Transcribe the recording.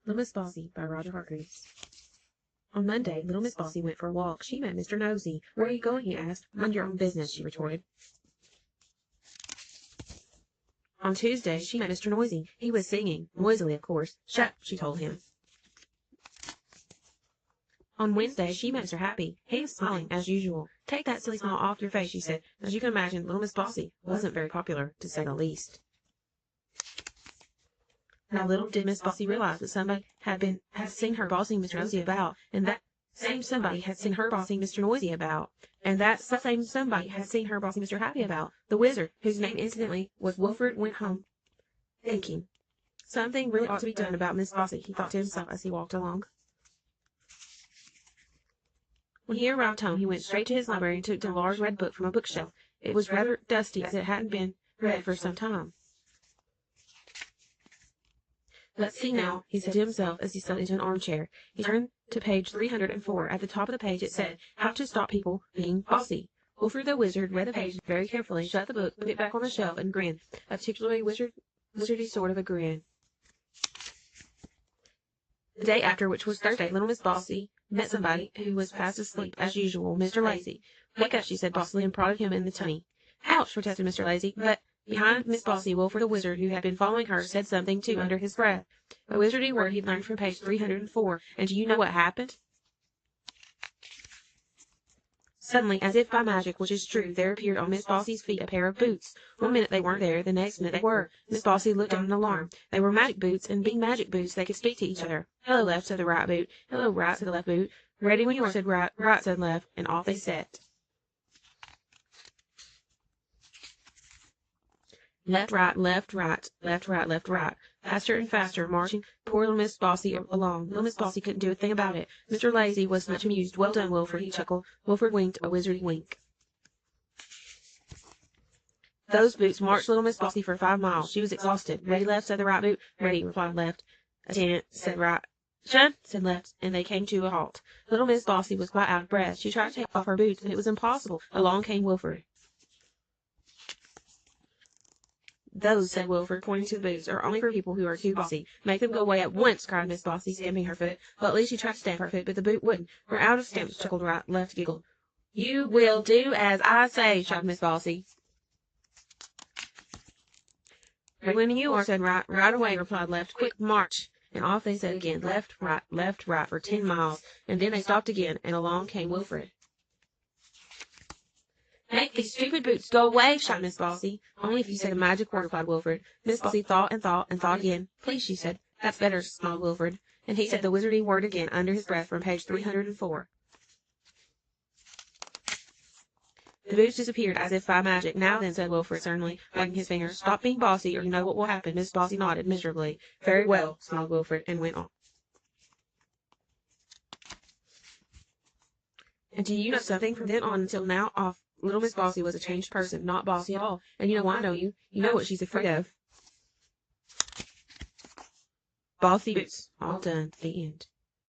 Little Miss Bossy by Roger Hargreaves. On Monday, little Miss Bossy went for a walk. She met Mr. Nosey. "Where are you going?" he asked. "Mind your own business," she retorted. On Tuesday, she met Mr. Noisy. He was singing, noisily, of course. "Shut," she told him. On Wednesday, she met Mr. Happy. He was smiling, as usual. "Take that silly smile off your face," she said. As you can imagine, little Miss Bossy wasn't very popular, to say the least. Now little did Miss Bossy realize that somebody had seen her bossing Mr. Nosey about, and that same somebody had seen her bossing Mr. Noisy about, and that same somebody had seen her bossing Mr. Happy about. The wizard, whose name incidentally was Wilfred, went home thinking, "Something really ought to be done about Miss Bossy," he thought to himself as he walked along. When he arrived home, he went straight to his library and took a large red book from a bookshelf. It was rather dusty, as it hadn't been read for some time. "Let's see now," he said to himself as he settled into an armchair. He turned to page 304. At the top of the page it said, "How to Stop People Being Bossy." Wilfred the Wizard read the page very carefully, shut the book, put it back on the shelf, and grinned, a particularly wizardy sort of a grin. The day after, which was Thursday, little Miss Bossy met somebody who was fast asleep, as usual, Mr. Lazy. "Wake up," she said bossily, and prodded him in the tummy. "Ouch!" protested Mr. Lazy, but behind Miss Bossy, Wilfred the Wizard, who had been following her, said something, too, under his breath, a wizardy word he'd learned from page 304. And do you know what happened? Suddenly, as if by magic, which is true, there appeared on Miss Bossy's feet a pair of boots. One minute they weren't there, the next minute they were. Miss Bossy looked down in alarm. They were magic boots, and being magic boots, they could speak to each other. "Hello, left," said the right boot. "Hello, right," said the left boot. "Ready when you are," said right. "Right," said left, and off they set. Left, right, left, right, left, right, left, right. Faster and faster, marching poor little Miss Bossy along. Little Miss Bossy couldn't do a thing about it. Mr. Lazy was much amused. "Well done, Wilfred," he chuckled. Wilfred winked a wizardy wink. Those boots marched little Miss Bossy for 5 miles. She was exhausted. "Ready, left," said the right boot. "Ready," replied left. "Attend," said right. "Shun," said left, and they came to a halt. Little Miss Bossy was quite out of breath. She tried to take off her boots, but it was impossible. Along came Wilfred. "Those," said Wilfred, pointing to the boots, "are only for people who are too bossy." "Make them go away at once," cried Miss Bossy, stamping her foot. Well, at least she tried to stamp her foot, but the boot wouldn't. "We're out of stamps," chuckled right. Left giggled. "You will do as I say," shouted Miss Bossy. "Ready when you are," said right. "Right away," replied left. "Quick, march!" And off they set again, left, right, for 10 miles, and then they stopped again, and along came Wilfred. "Make these stupid boots go away," shouted Miss Bossy. "Only if you say the magic word," replied Wilfred. Miss Bossy thought and thought and thought again. "Please," she said. "That's better," smiled Wilfred. And he said the wizardy word again, under his breath, from page 304. The boots disappeared as if by magic. "Now then," said Wilfred, sternly, wagging his finger, "stop being bossy, or you know what will happen." Miss Bossy nodded miserably. "Very well," smiled Wilfred, and went on. And do you know something? From then on until now off, little Miss Bossy was a changed person, not bossy at all. And you know why, don't you? You know what she's afraid of. Bossy boots. All done. The end.